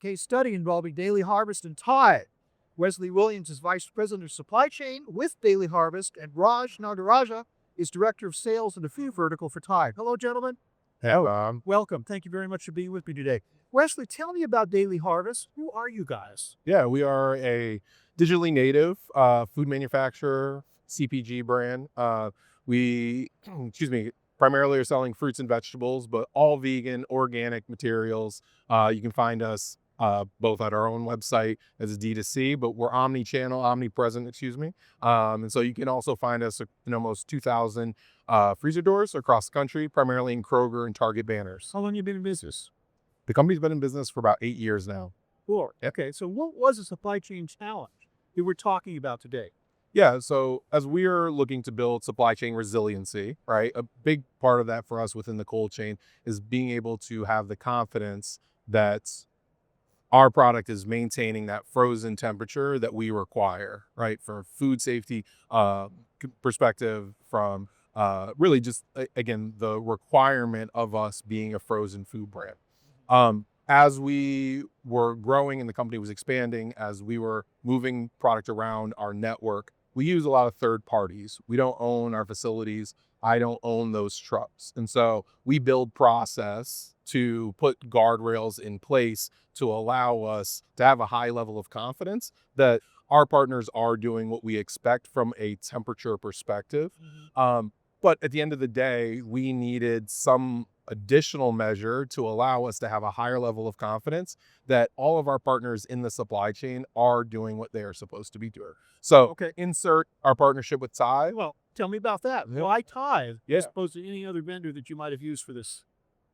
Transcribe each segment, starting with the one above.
case study involving Daily Harvest and Tide. Wesley Williams is Vice President of Supply Chain with Daily Harvest, and Raj Nadaraja is Director of Sales in the food vertical for Tide. Hello, gentlemen. Hello. Welcome. Thank you very much for being with me today. Wesley, tell me about Daily Harvest. Who are you guys? Yeah, we are a digitally native food manufacturer, CPG brand. We, primarily are selling fruits and vegetables, but all vegan, organic materials. You can find us both at our own website as a D2C, but we're omnipresent, and so you can also find us in almost 2,000 freezer doors across the country, primarily in Kroger and Target banners. How long have you been in business? The company's been in business for about 8 years now. Cool. Okay, so what was the supply chain challenge that we're talking about today? Yeah, so as we are looking to build supply chain resiliency, right, a big part of that for us within the cold chain is being able to have the confidence that our product is maintaining that frozen temperature that we require, right, for food safety perspective, from really just, again, the requirement of us being a frozen food brand. As we were growing and the company was expanding, as we were moving product around our network, we use a lot of third parties. We don't own our facilities. I don't own those trucks. And so we build process to put guardrails in place to allow us to have a high level of confidence that our partners are doing what we expect from a temperature perspective. But at the end of the day, we needed some additional measure to allow us to have a higher level of confidence that all of our partners in the supply chain are doing what they are supposed to be doing. So insert our partnership with Tive. Well, tell me about that. Why Tide Yeah. as opposed to any other vendor that you might have used for this?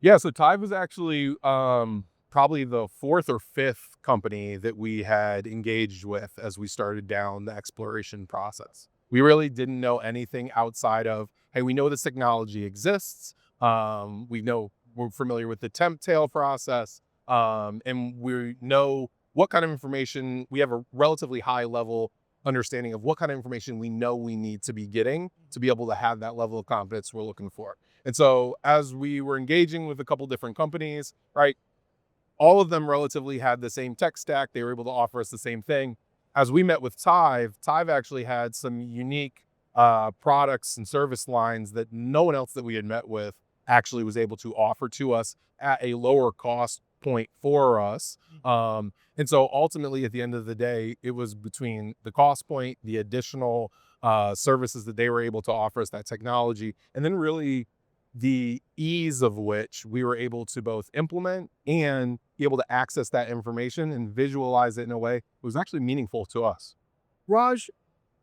Yeah, so Tive was actually probably the fourth or fifth company that we had engaged with as we started down the exploration process. We really didn't know anything outside of, hey, we know this technology exists. We're familiar with the temp tail process, and we know what kind of information. We have a relatively high level understanding of what kind of information we know we need to be getting to be able to have that level of confidence we're looking for. And so as we were engaging with a couple different companies, right, all of them relatively had the same tech stack. They were able to offer us the same thing. As we met with Tive actually had some unique products and service lines that no one else that we had met with actually was able to offer to us at a lower cost point for us. And so ultimately, at the end of the day, it was between the cost point, the additional services that they were able to offer us, that technology, and then really the ease of which we were able to both implement and be able to access that information and visualize it in a way that was actually meaningful to us. Raj,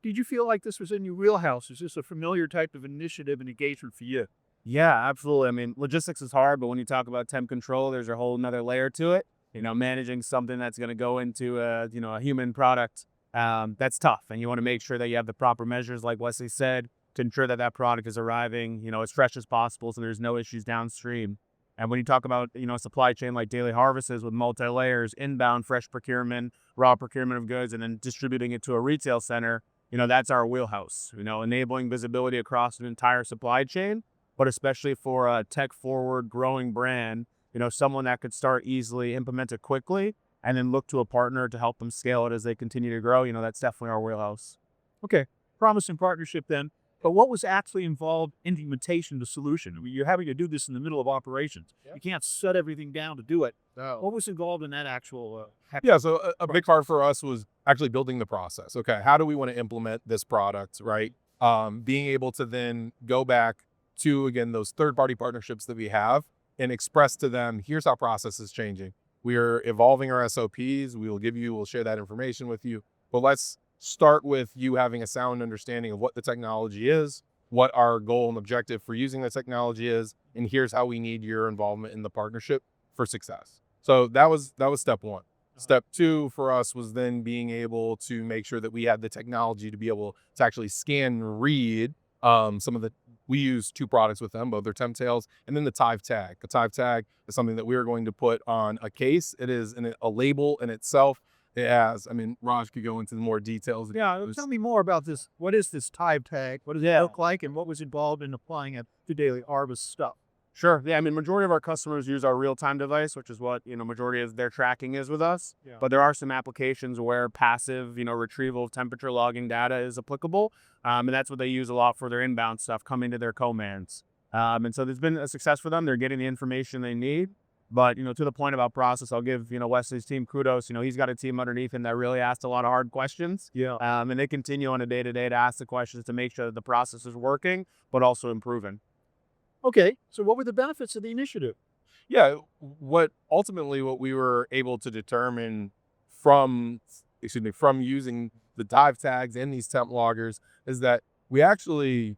did you feel like this was in your wheelhouse? Is this a familiar type of initiative and engagement for you? Yeah, absolutely. I mean, logistics is hard, but when you talk about temp control, there's a whole nother layer to it. Managing something that's going to go into a human product, that's tough. And you want to make sure that you have the proper measures, like Wesley said, to ensure that that product is arriving, as fresh as possible, so there's no issues downstream. And when you talk about, supply chain like Daily Harvest is with multi-layers, inbound fresh procurement, raw procurement of goods, and then distributing it to a retail center, that's our wheelhouse, enabling visibility across an entire supply chain, but especially for a tech-forward growing brand, someone that could start easily, implement it quickly, and then look to a partner to help them scale it as they continue to grow. That's definitely our wheelhouse. Okay, promising partnership then. But what was actually involved in the implementation of the solution? I mean, you're having to do this in the middle of operations. You can't shut everything down to do it. No. What was involved in that actual So a big part for us was actually building the process. Okay, how do we want to implement this product, right? Being able to then go back to, again, those third-party partnerships that we have and express to them, here's how process is changing. We are evolving our SOPs. We'll share that information with you. But let's start with you having a sound understanding of what the technology is, what our goal and objective for using the technology is, and here's how we need your involvement in the partnership for success. So that was step one. Step two for us was then being able to make sure that we had the technology to be able to actually scan and read we use two products with them, both their temp tails and then the Tive Tag. The Tive Tag is something that we are going to put on a case. It is a label in itself. It has, Raj could go into more details. Yeah, tell me more about this. What is this Tive Tag? What does it look like, and what was involved in applying it to Daily Harvest stuff? Sure. Yeah. I mean, majority of our customers use our real-time device, which is what, majority of their tracking is with us. Yeah. But there are some applications where passive, retrieval of temperature logging data is applicable. And that's what they use a lot for their inbound stuff coming to their co-mans. And so there's been a success for them. They're getting the information they need. But, to the point about process, I'll give, Wesley's team kudos. He's got a team underneath him that really asked a lot of hard questions. Yeah. And they continue on a day-to-day to ask the questions to make sure that the process is working, but also improving. Okay. So what were the benefits of the initiative? Yeah, what we were able to determine from using the Tive Tags and these temp loggers is that we actually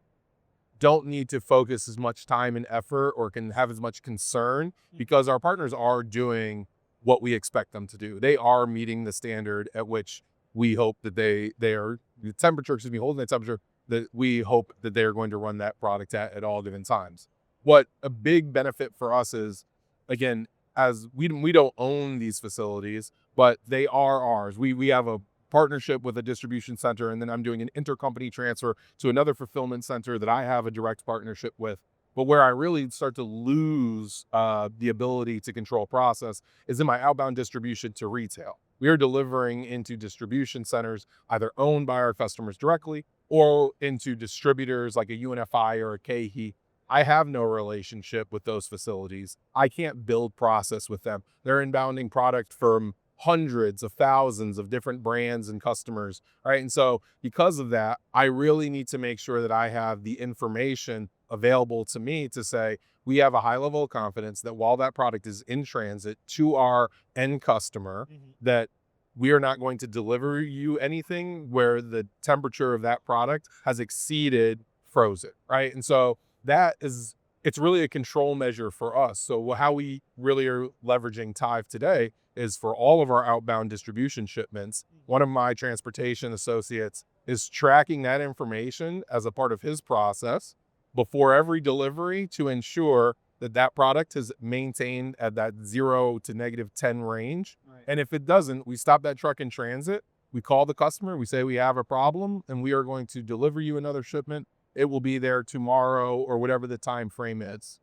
don't need to focus as much time and effort or can have as much concern because our partners are doing what we expect them to do. They are meeting the standard at which we hope that they are holding the temperature that we hope that they are going to run that product at all given times. What a big benefit for us is, again, as we don't own these facilities, but they are ours. We have a partnership with a distribution center, and then I'm doing an intercompany transfer to another fulfillment center that I have a direct partnership with. But where I really start to lose the ability to control process is in my outbound distribution to retail. We are delivering into distribution centers either owned by our customers directly or into distributors like a UNFI or a KE. I have no relationship with those facilities. I can't build process with them. They're inbounding product from hundreds of thousands of different brands and customers, right? And so because of that, I really need to make sure that I have the information available to me to say, we have a high level of confidence that while that product is in transit to our end customer, that we are not going to deliver you anything where the temperature of that product has exceeded frozen, right? And so it's really a control measure for us. So how we really are leveraging Tive today is for all of our outbound distribution shipments. One of my transportation associates is tracking that information as a part of his process before every delivery to ensure that that product is maintained at that 0 to -10 range. Right. And if it doesn't, we stop that truck in transit. We call the customer. We say we have a problem and we are going to deliver you another shipment. It will be there tomorrow or whatever the time frame is.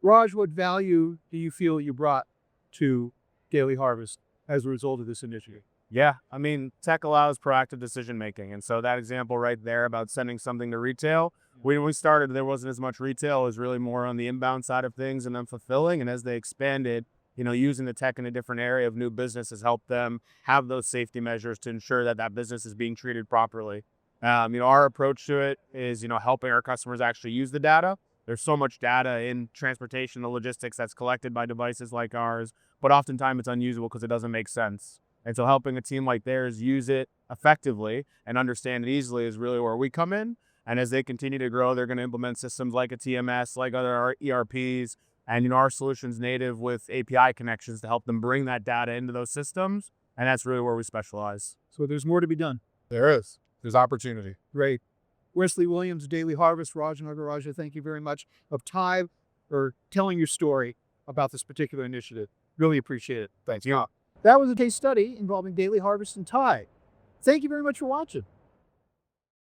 Raj, what value do you feel you brought to Daily Harvest as a result of this initiative? Yeah, I mean, tech allows proactive decision making. And so that example right there about sending something to retail, when we started, there wasn't as much retail. It was really more on the inbound side of things and then fulfilling. And as they expanded, using the tech in a different area of new business has helped them have those safety measures to ensure that that business is being treated properly. Our approach to it is, helping our customers actually use the data. There's so much data in transportation and logistics that's collected by devices like ours, but oftentimes it's unusable because it doesn't make sense. And so helping a team like theirs use it effectively and understand it easily is really where we come in. And as they continue to grow, they're going to implement systems like a TMS, like other ERPs, and our solution's native with API connections to help them bring that data into those systems. And that's really where we specialize. So there's more to be done. There's opportunity. Great. Wesley Williams, Daily Harvest, Raj Nadaraja, thank you very much of Tive for telling your story about this particular initiative. Really appreciate it. Thanks. Yeah. That was a case study involving Daily Harvest and Tive. Thank you very much for watching.